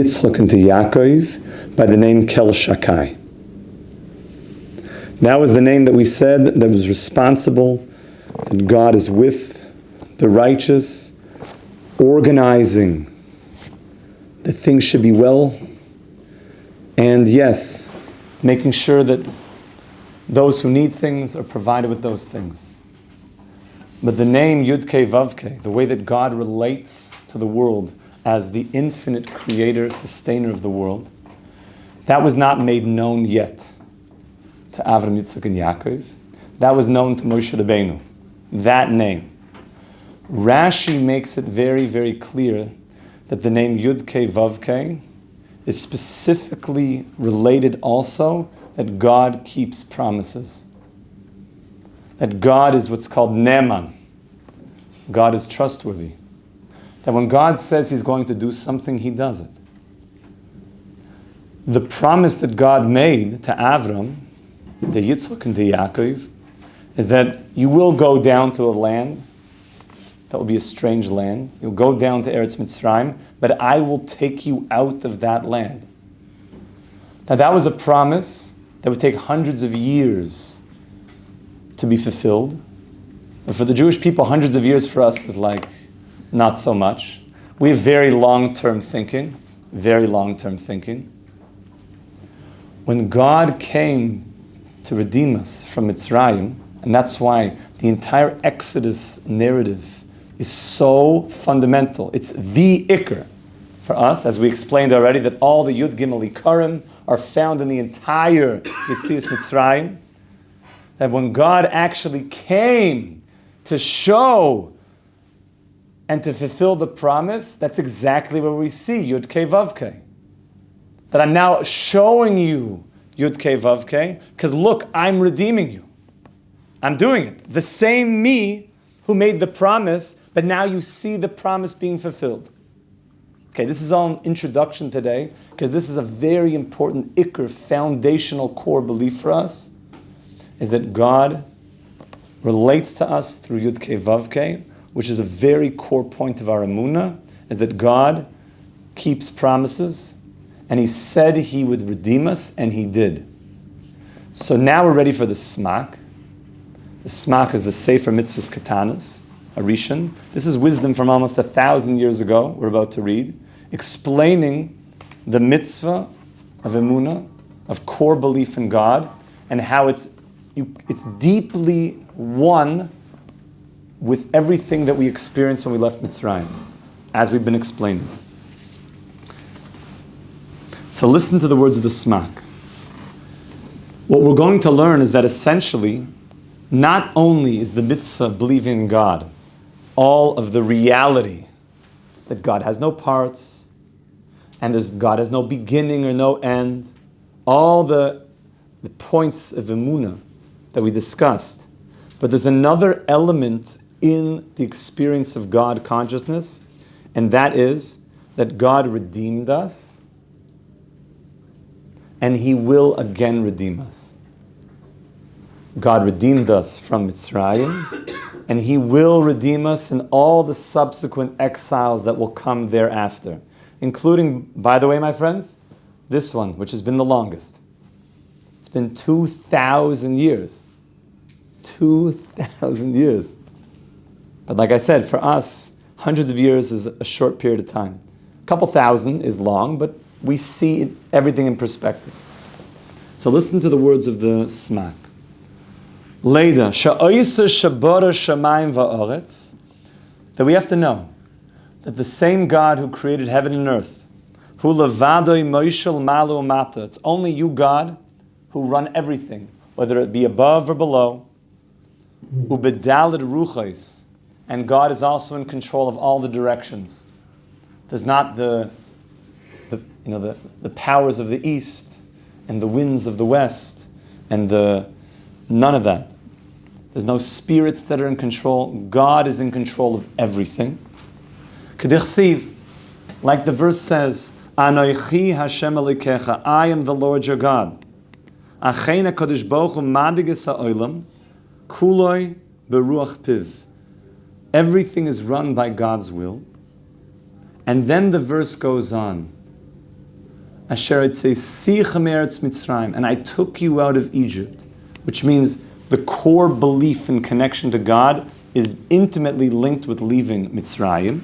Yitzchak into Yaakov by the name Kel Shakai. That was the name that we said that was responsible, that God is with the righteous, organizing that things should be well, and yes, making sure that those who need things are provided with those things. But the name Yud-Kei Vav-Kei, the way that God relates to the world as the infinite creator, sustainer of the world, that was not made known yet to Avram, Yitzchak, and Yaakov. That was known to Moshe Rabbeinu, that name. Rashi makes it very, very clear that the name Yud-Kei Vav-Kei is specifically related also that God keeps promises. That God is what's called Ne'eman. God is trustworthy. That when God says He's going to do something, He does it. The promise that God made to Avram, to Yitzchak and to Yaakov, is that you will go down to a land that will be a strange land. You'll go down to Eretz Mitzrayim, but I will take you out of that land. Now that was a promise that would take hundreds of years to be fulfilled. But for the Jewish people, hundreds of years for us is like not so much. We have very long-term thinking, very long-term thinking. When God came to redeem us from Mitzrayim, and that's why the entire Exodus narrative is so fundamental. It's the Iker for us, as we explained already, that all the Yud Gimel Ikarim are found in the entire Yetzias Mitzrayim. That when God actually came to show and to fulfill the promise, that's exactly what we see, Yud Kei Vav Kei. That I'm now showing you Yud Kei Vav Kei, because look, I'm redeeming you. I'm doing it. The same me who made the promise, but now you see the promise being fulfilled. Okay, this is all an introduction today, because this is a very important Iker, foundational core belief for us, is that God relates to us through Yud Kei Vav Kei, which is a very core point of our emunah, is that God keeps promises, and He said He would redeem us, and He did. So now we're ready for the Smak. The Smak is the Sefer Mitzvot Katan, a Rishon. This is wisdom from almost 1,000 years ago, we're about to read, explaining the mitzvah of emunah, of core belief in God, and how it's deeply one with everything that we experienced when we left Mitzrayim, as we've been explaining. So listen to the words of the Smak. What we're going to learn is that essentially, not only is the mitzvah of believing in God all of the reality that God has no parts, and God has no beginning or no end, all the points of emunah that we discussed, but there's another element in the experience of God consciousness, and that is that God redeemed us, and He will again redeem us. God redeemed us from Mitzrayim, and He will redeem us in all the subsequent exiles that will come thereafter, including, by the way, my friends, this one, which has been the longest. It's been 2,000 years. 2,000 years. But like I said, for us, hundreds of years is a short period of time. A couple thousand is long, but we see everything in perspective. So listen to the words of the Smak. Leida, sha'oisa shabara shamayim va'aretz, that we have to know that the same God who created heaven and earth, hu levadoi moishel malu mata, it's only you, God, who run everything, whether it be above or below, ubedalid ruchais, and God is also in control of all the directions. There's not the powers of the east and the winds of the west and none of that. There's no spirits that are in control. God is in control of everything. K'dichsiv, like the verse says, Anoichi Hashem Elokecha, I am the Lord your God. Achein HaKadosh Baruch Hu madiges ha'olam, kuloi beruach piv. Everything is run by God's will. And then the verse goes on. Asher Etzei Sichem Eretz Mitzrayim, and I took you out of Egypt, which means the core belief and connection to God is intimately linked with leaving Mitzrayim.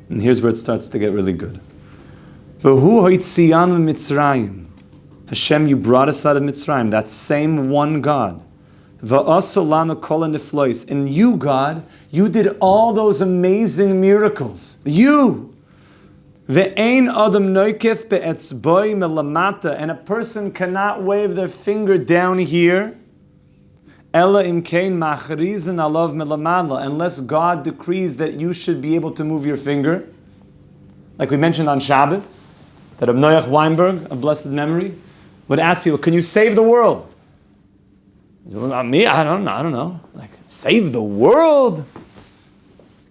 And here's where it starts to get really good. V'hu hoitzianu Mitzrayim. Hashem, you brought us out of Mitzrayim, that same one God. V'aso lanu kol haniflois. And you, God, you did all those amazing miracles. You! Ve'ein adam noikef be'etzboi melamata. And a person cannot wave their finger down here. Ella imkein machrizin alav melamala. Unless God decrees that you should be able to move your finger. Like we mentioned on Shabbos, that Noach Weinberg, of blessed memory, would ask people, can you save the world? He said, well, me? I don't know. Like, save the world?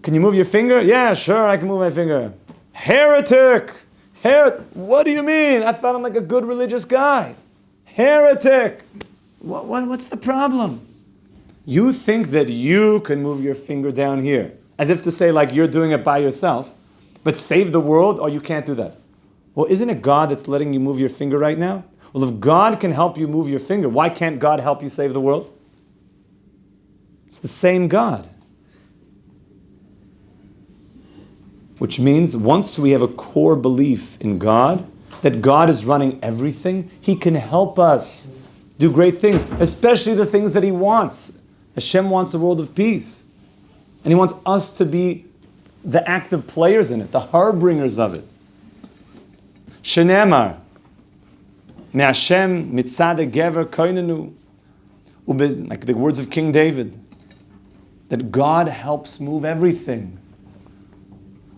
Can you move your finger? Yeah, sure, I can move my finger. Heretic! What do you mean? I thought I'm like a good religious guy. Heretic! What's the problem? You think that you can move your finger down here, as if to say like you're doing it by yourself, but save the world? Oh, you can't do that. Well, isn't it God that's letting you move your finger right now? Well, if God can help you move your finger, why can't God help you save the world? It's the same God. Which means once we have a core belief in God, that God is running everything, He can help us do great things, especially the things that He wants. Hashem wants a world of peace. And He wants us to be the active players in it, the harbingers of it. Shenemar. Me'Hashem mitzad gever koinenu, like the words of King David, that God helps move everything.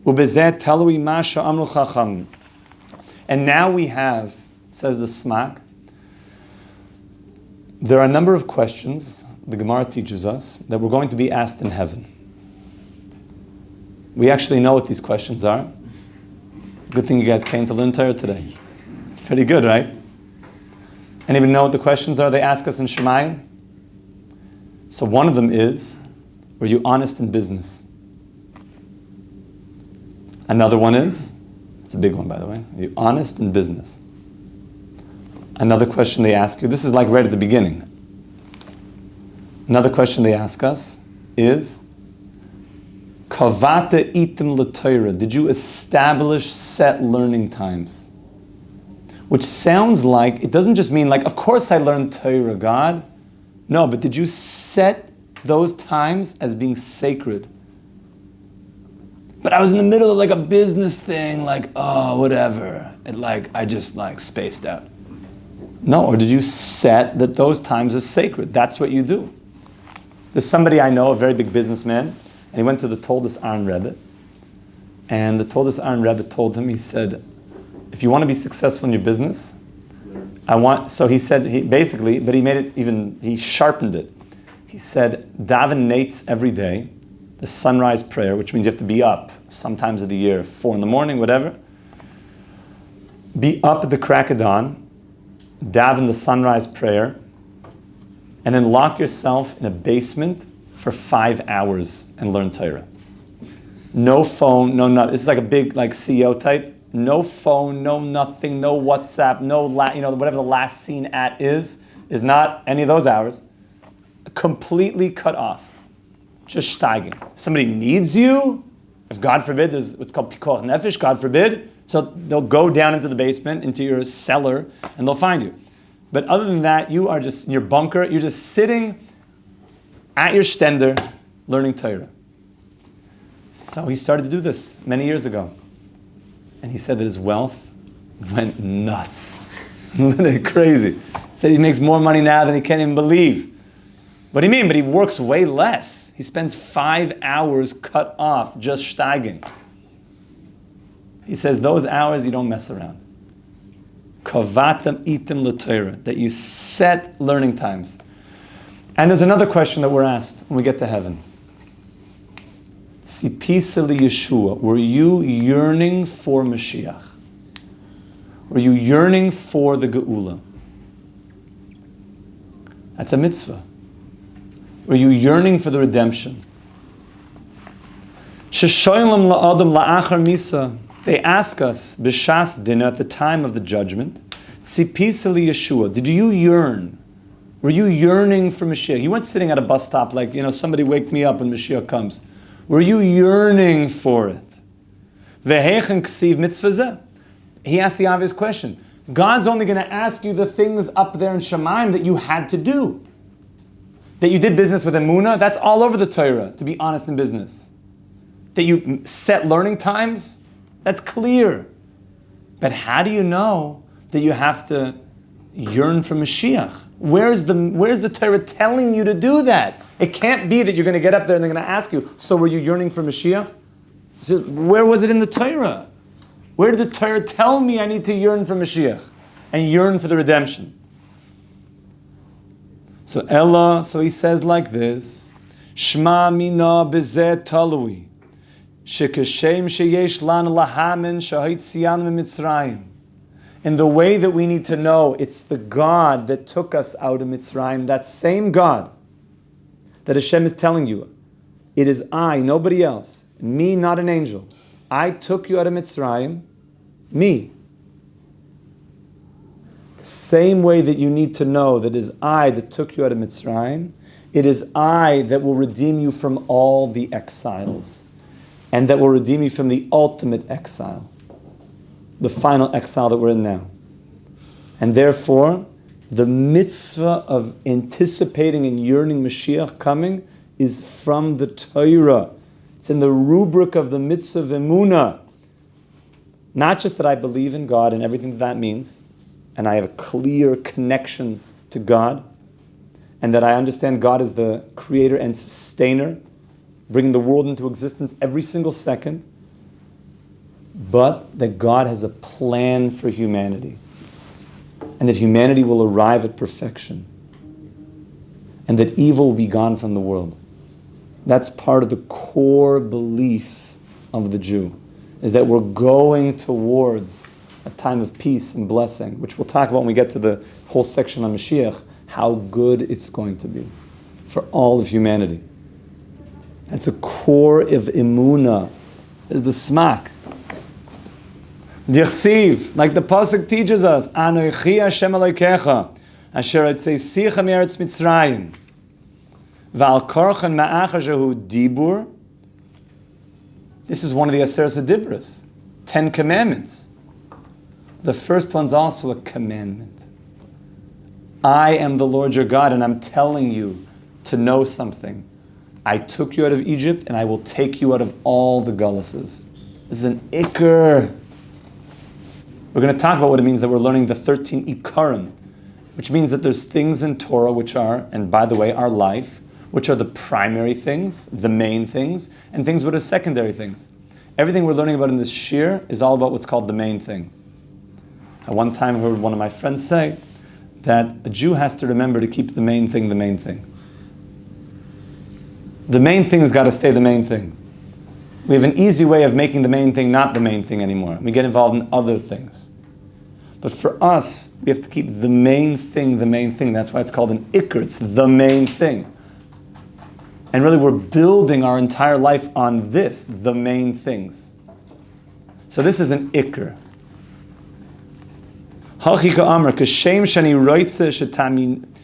Ubezeh talui masha amru chacham. And now we have, says the Smak, there are a number of questions, the Gemara teaches us, that we're going to be asked in heaven. We actually know what these questions are. Good thing you guys came to learn Torah today. It's pretty good, right? Anybody know what the questions are they ask us in Shemayim? So one of them is, were you honest in business? Another one is, it's a big one by the way, are you honest in business? Another question they ask you, this is like right at the beginning. Another question they ask us is, Kavata itim l'Torah, did you establish set learning times? Which sounds like, it doesn't just mean like, of course I learned Torah, God. No, but did you set those times as being sacred? But I was in the middle of like a business thing, like, oh, whatever. I just spaced out. No, or did you set that those times are sacred? That's what you do. There's somebody I know, a very big businessman, and he went to the Toldos Aaron Rebbe, and the Toldos Aaron Rebbe told him, he said, if you want to be successful in your business, so he said, but he made it even, he sharpened it. He said, daven nates every day, the sunrise prayer, which means you have to be up, sometimes of the year, 4 a.m, whatever. Be up at the crack of dawn, daven the sunrise prayer, and then lock yourself in a basement for 5 hours and learn Torah. No phone, no nothing. This is like a big CEO type. No phone, no nothing, no WhatsApp, no whatever the last seen at is not any of those hours. Completely cut off. Just steiging. Somebody needs you, if God forbid, there's what's called pikuach nefesh, God forbid, so they'll go down into the basement, into your cellar, and they'll find you. But other than that, you are just in your bunker, you're just sitting at your stender, learning Torah. So he started to do this many years ago. And he said that his wealth went nuts. Crazy. He said he makes more money now than he can't even believe. What do you mean? But he works way less. He spends 5 hours cut off just steiging. He says those hours you don't mess around. Kavatam itim l'Torah, that you set learning times. And there's another question that we're asked when we get to heaven. Tzipisa Yeshua, were you yearning for Moshiach? Were you yearning for the Geula? That's a mitzvah. Were you yearning for the redemption? Sheshoylam la'adam la'achar misa. They ask us, B'shas Dinah, at the time of the judgment, Tzipisa li Yeshua, did you yearn? Were you yearning for Mashiach? You weren't sitting at a bus stop like, somebody wake me up when Mashiach comes. Were you yearning for it? Ve'hechen ksiv mitzvah zeh. He asked the obvious question. God's only going to ask you the things up there in Shemaim that you had to do. That you did business with emunah, that's all over the Torah, to be honest in business. That you set learning times, that's clear. But how do you know that you have to yearn for Mashiach? Where's the Torah telling you to do that? It can't be that you're going to get up there and they're going to ask you, so were you yearning for Mashiach? So where was it in the Torah? Where did the Torah tell me I need to yearn for Mashiach and yearn for the redemption? So he says like this, Shma mina bezeh talui, shekashem sheyesh lan lahamen shahitzian mitzrayim. In the way that we need to know it's the God that took us out of Mitzrayim, that same God that Hashem is telling you, it is I, nobody else, me, not an angel. I took you out of Mitzrayim, me. The same way that you need to know that it is I that took you out of Mitzrayim, it is I that will redeem you from all the exiles, and that will redeem you from the ultimate exile, the final exile that we're in now. And therefore, the mitzvah of anticipating and yearning Mashiach coming is from the Torah. It's in the rubric of the mitzvah of emunah. Not just that I believe in God and everything that means, and I have a clear connection to God, and that I understand God as the creator and sustainer, bringing the world into existence every single second, but that God has a plan for humanity, and that humanity will arrive at perfection, and that evil will be gone from the world. That's part of the core belief of the Jew, is that we're going towards a time of peace and blessing, which we'll talk about when we get to the whole section on Mashiach, how good it's going to be for all of humanity. That's a core of emunah, is the smak. Dichsiv, like the pasuk teaches us, Anochi Hashem Elokecha, asher etzeisicha me'eretz Mitzrayim, v'al korchan ma'acha shehu dibur. This is one of the Aseret HaDibros, 10 commandments. The first one's also a commandment. I am the Lord your God, and I'm telling you to know something. I took you out of Egypt, and I will take you out of all the gulluses. This is an ikr. We're going to talk about what it means that we're learning the 13 ikarim, which means that there's things in Torah which are, and by the way, our life, which are the primary things, the main things, and things which are secondary things. Everything we're learning about in this shir is all about what's called the main thing. I one time heard one of my friends say that a Jew has to remember to keep the main thing the main thing. The main thing's got to stay the main thing. We have an easy way of making the main thing not the main thing anymore. We get involved in other things. But for us, we have to keep the main thing the main thing. That's why it's called an ikr. It's the main thing. And really we're building our entire life on this, the main things. So this is an ikr. Hachika Amr, Kashem Shani Roitze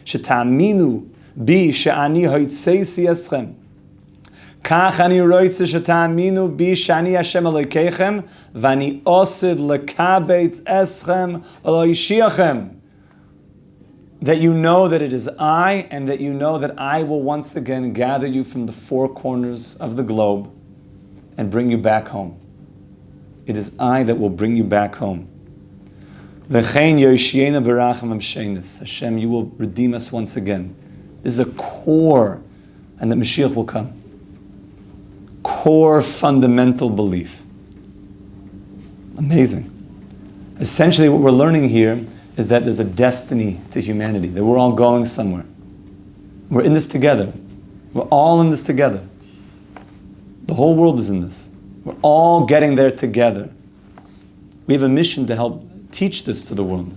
Shetaminu Bi Shani Hoitzeisi Eschem. Kach Ani Roitze Shetaminu Bi Shani Hashem Elokeichem Vani Osid Lekabetz Eschem Eloishiachem. That you know that it is I, and that you know that I will once again gather you from the four corners of the globe and bring you back home. It is I that will bring you back home. Hashem, you will redeem us once again. This is a core, and that Mashiach will come. Core fundamental belief. Amazing. Essentially what we're learning here is that there's a destiny to humanity, that we're all going somewhere. We're in this together. We're all in this together. The whole world is in this. We're all getting there together. We have a mission to help teach this to the world.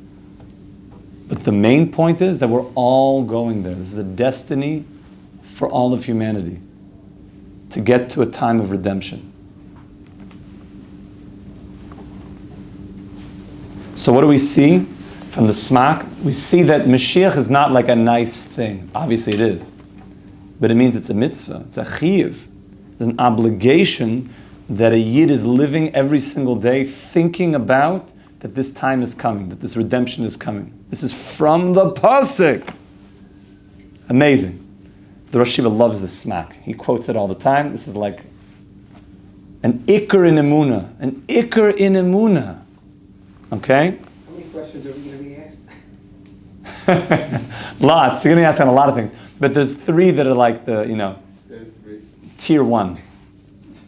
But the main point is that we're all going there. This is a destiny for all of humanity, to get to a time of redemption. So what do we see from the smak? We see that Moshiach is not like a nice thing. Obviously it is. But it means it's a mitzvah. It's a chiyuv. It's an obligation that a yid is living every single day thinking about that this time is coming, that this redemption is coming. This is from the pasuk. Amazing. The Rosh Yeshiva loves this smak. He quotes it all the time. This is like an ikr in emunah. An ikr in emunah. Okay? How many questions are we going to be asked? Lots. You're going to ask on a lot of things. But there's three that are like the, There's three. tier one.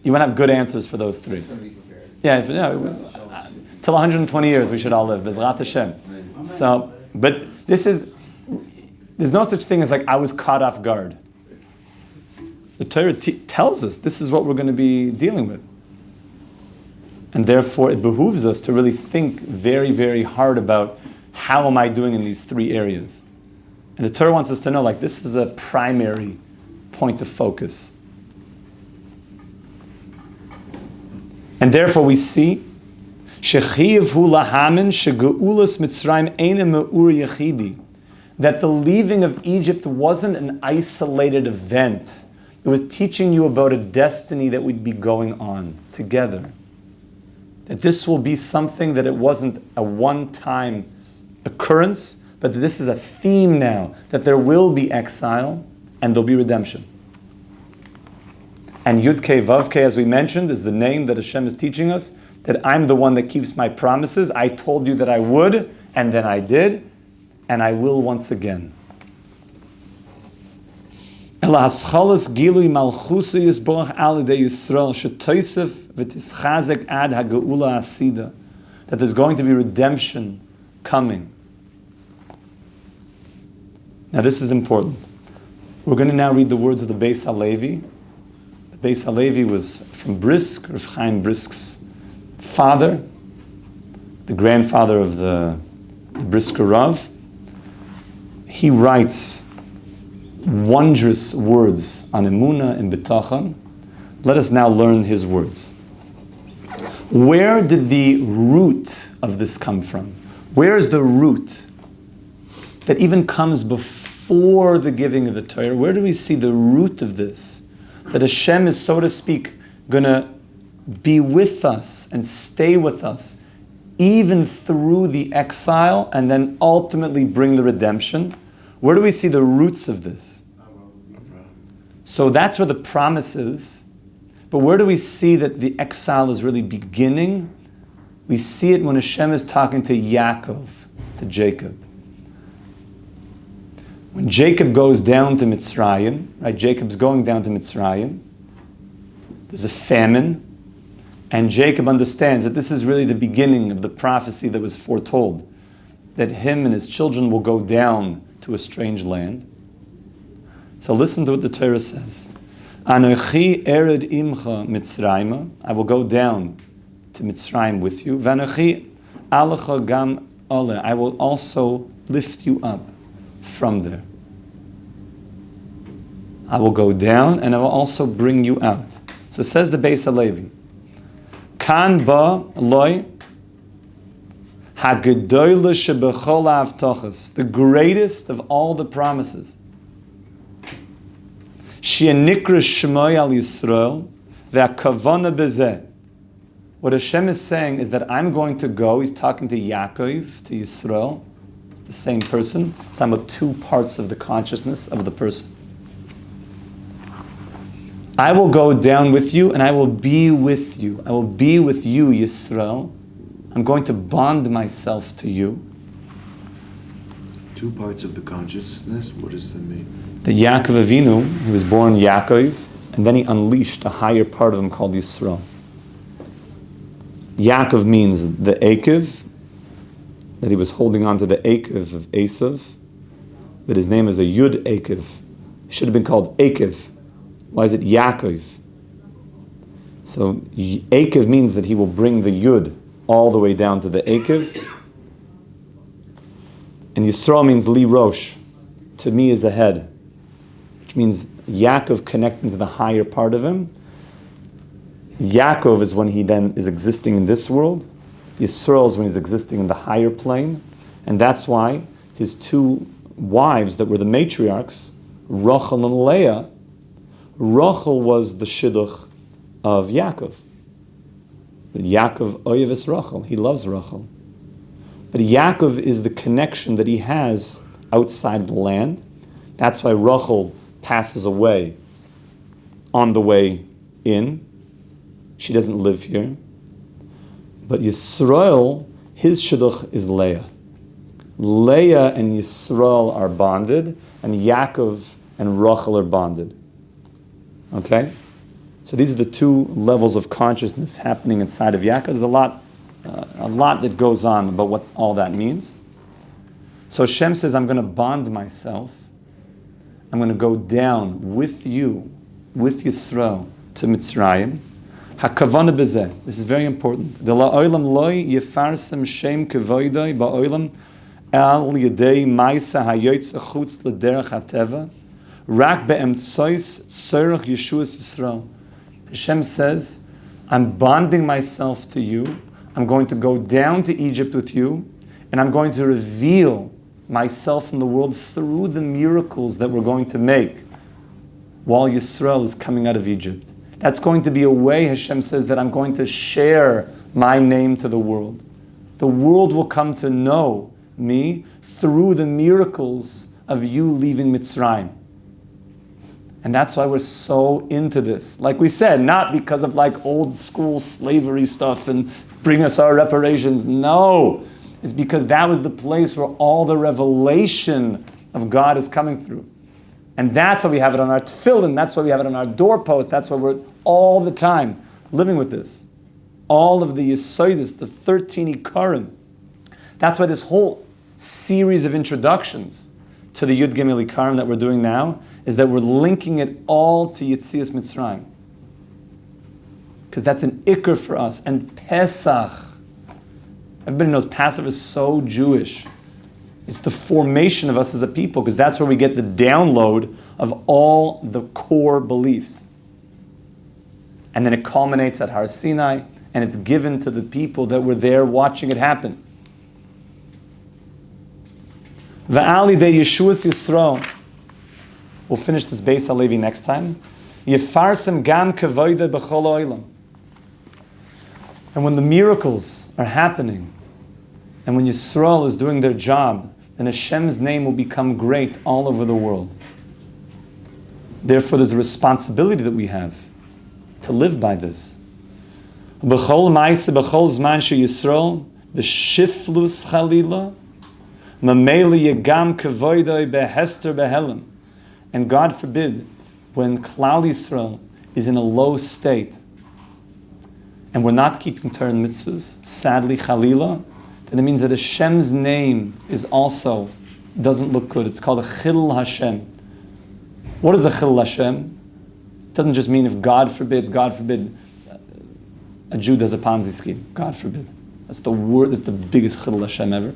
You want to have good answers for those three. It's going to be prepared. Yeah, till 120 years we should all live. Bezrat Hashem. So, but there's no such thing as like I was caught off guard. The Torah tells us this is what we're going to be dealing with. And therefore it behooves us to really think very, very hard about how am I doing in these three areas. And the Torah wants us to know like this is a primary point of focus. And therefore we see that the leaving of Egypt wasn't an isolated event. It was teaching you about a destiny that would be going on together. That this will be something that it wasn't a one-time occurrence, but that this is a theme now, that there will be exile and there'll be redemption. And Yud-Kei Vav-Kei, as we mentioned, is the name that Hashem is teaching us, that I'm the one that keeps my promises. I told you that I would, and then I did, and I will once again. That there's going to be redemption coming. Now this is important. We're going to now read the words of the Beis Halevi. The Beis Halevi was from Brisk, Rav Chaim Brisk's father, the grandfather of the Brisker Rav. He writes wondrous words on emunah and bitachon. Let us now learn his words. Where did the root of this come from? Where is the root that even comes before the giving of the Torah? Where do we see the root of this? That Hashem is, so to speak, going to be with us and stay with us even through the exile and then ultimately bring the redemption. Where do we see the roots of this? So that's where the promise is. But where do we see that the exile is really beginning? We see it when Hashem is talking to Yaakov, to Jacob. When Jacob goes down to Mitzrayim, right? Jacob's going down to Mitzrayim. There's a famine. And Jacob understands that this is really the beginning of the prophecy that was foretold. That him and his children will go down to a strange land. So listen to what the Torah says. Anochi ered imcha Mitzrayim. I will go down to Mitzrayim with you. Vanochi alecha gam ale. I will also lift you up from there. I will go down and I will also bring you out. So says the Beis Halevi. Kan ba loy hagedoyle shebechol ha'avtachas, the greatest of all the promises. She'nikra shmoy al Yisrael ve'akavana bezeh. What Hashem is saying is that I'm going to go. He's talking to Yaakov, to Yisrael. It's the same person. It's talking about two parts of the consciousness of the person. I will go down with you and I will be with you. I will be with you, Yisrael. I'm going to bond myself to you. Two parts of the consciousness? What does that mean? The Yaakov Avinu, he was born Yaakov, and then he unleashed a higher part of him called Yisrael. Yaakov means the Akev, that he was holding on to the Akev of Esav, but his name is a Yud Akev. He should have been called Akev. Why is it Yaakov? So Akev means that he will bring the Yud all the way down to the Akev. And Yisrael means Li Rosh, to me is a head, which means Yaakov connecting to the higher part of him. Yaakov is when he then is existing in this world, Yisrael is when he's existing in the higher plane, and that's why his two wives that were the matriarchs, Rachel and Leah, Rachel was the shidduch of Yaakov. Yaakov oyeves Rachel, he loves Rachel. But Yaakov is the connection that he has outside of the land. That's why Rachel passes away on the way in. She doesn't live here. But Yisrael, his shidduch is Leah. Leah and Yisrael are bonded, and Yaakov and Rachel are bonded. Okay? So these are the two levels of consciousness happening inside of Yaakov. There's a lot that goes on about what all that means. So Hashem says, I'm going to bond myself. I'm going to go down with you, with Yisrael, to Mitzrayim. Hakavana bezeh. This is very important. De la'olam loy yefarsem shem kevoidai ba'olam al yedei ma'isa hayotz achutz l'derech hateva rak be'emtsois tzorech Yeshuas Yisrael. Hashem says, I'm bonding myself to you. I'm going to go down to Egypt with you, and I'm going to reveal myself in the world through the miracles that we're going to make while Yisrael is coming out of Egypt. That's going to be a way, Hashem says, that I'm going to share my name to the world. The world will come to know me through the miracles of you leaving Mitzrayim. And that's why we're so into this. Like we said, not because of like old school slavery stuff and bring us our reparations. No, it's because that was the place where all the revelation of God is coming through. And that's why we have it on our tefillin, that's why we have it on our doorpost, that's why we're all the time living with this. All of the Yesodis, the 13 Ikarim. That's why this whole series of introductions to the Yud Gimel Ikarim that we're doing now is that we're linking it all to Yetzias Mitzrayim. Because that's an ikr for us. And Pesach, everybody knows Passover is so Jewish. It's the formation of us as a people, because that's where we get the download of all the core beliefs. And then it culminates at Har Sinai, and it's given to the people that were there watching it happen. Va'ali de Yeshuas Yisrael. We'll finish this Beis HaLevi next time. Yefarsem gam kevoida b'chol oilam. And when the miracles are happening, and when Yisrael is doing their job, then Hashem's name will become great all over the world. Therefore, there's a responsibility that we have to live by this. B'chol ma'ase b'chol zman she Yisrael b'shiflus chalila mameli yegam kevoidoi behester behelim. And God forbid, when Klal Yisrael is in a low state, and we're not keeping Torah and mitzvahs, sadly, chalila, then it means that Hashem's name is also, doesn't look good. It's called a chilul Hashem. What is a chilul Hashem? It doesn't just mean if God forbid, a Jew does a Ponzi scheme. God forbid. That's the word, that's the biggest chilul Hashem ever.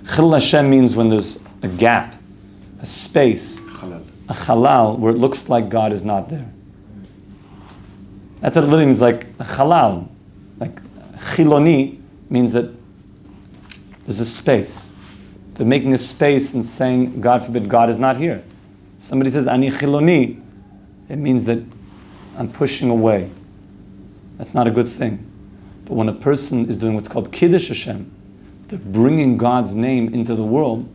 Chilul Hashem means when there's a gap, a space, a halal, where it looks like God is not there. That's what it literally means, like a halal. Like chiloni means that there's a space. They're making a space and saying, God forbid, God is not here. If somebody says, ani chiloni, it means that I'm pushing away. That's not a good thing. But when a person is doing what's called Kiddush Hashem, they're bringing God's name into the world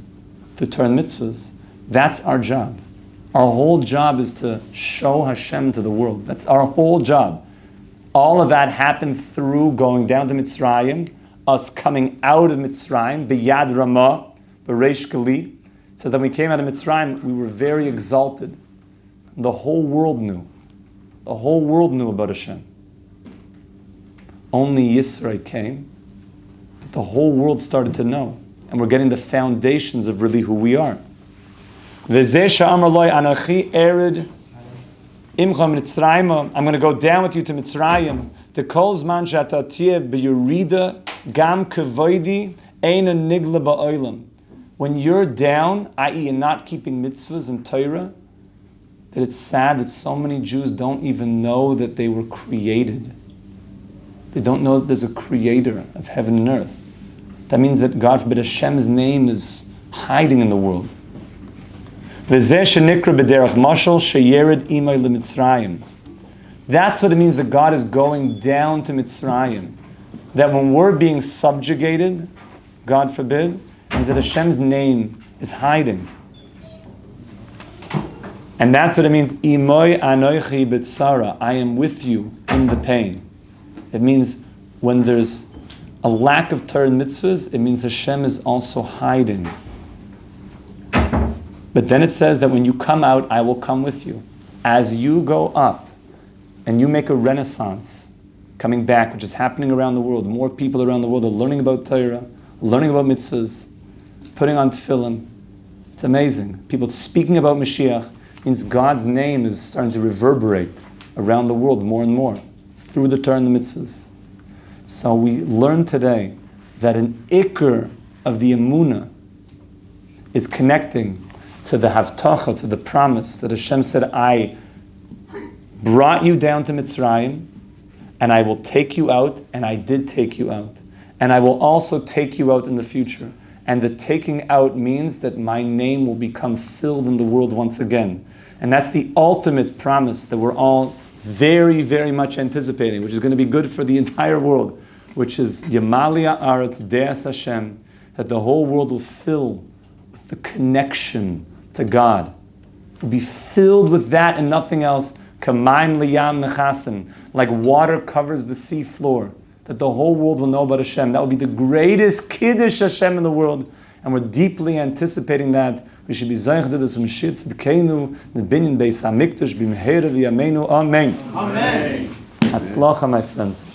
through Torah and mitzvahs. That's our job. Our whole job is to show Hashem to the world. That's our whole job. All of that happened through going down to Mitzrayim, us coming out of Mitzrayim, b'yad ramah, b'reish gali. So that when we came out of Mitzrayim, we were very exalted. The whole world knew. The whole world knew about Hashem. Only Yisrael came, but the whole world started to know. And we're getting the foundations of really who we are. I'm going to go down with you to Mitzrayim. The kol zman she'atatiyeh b'yurida gam kevoidi eina nigla ba'olam. When you're down, i.e. you're not keeping mitzvahs and Torah, that it's sad that so many Jews don't even know that they were created. They don't know that there's a creator of heaven and earth. That means that, God forbid, Hashem's name is hiding in the world. That's what it means that God is going down to Mitzrayim. That when we're being subjugated, God forbid, means that Hashem's name is hiding. And that's what it means, Imoy anoichi b'tzara, I am with you in the pain. It means when there's a lack of Torah and mitzvahs, it means Hashem is also hiding. But then it says that when you come out, I will come with you. As you go up and you make a renaissance coming back, which is happening around the world, more people around the world are learning about Torah, learning about mitzvahs, putting on tefillin. It's amazing. People speaking about Moshiach means God's name is starting to reverberate around the world more and more through the Torah and the mitzvahs. So we learn today that an ikr of the emunah is connecting to the havtacha, to the promise that Hashem said, I brought you down to Mitzrayim, and I will take you out, and I did take you out. And I will also take you out in the future. And the taking out means that my name will become filled in the world once again. And that's the ultimate promise that we're all very, very much anticipating, which is going to be good for the entire world, which is Yemalia Aretz Deas Hashem, that the whole world will fill with the connection to God. Will be filled with that and nothing else. Kamaim liyam mechasim, like water covers the sea floor, that the whole world will know about Hashem. That will be the greatest kiddush Hashem in the world, and we're deeply anticipating that. We should be zayich to this Moshiach tzidkeinu nebinyan beis hamikdash b'mehera v'yameinu. Amen. Amen. Hatzlacha, my friends.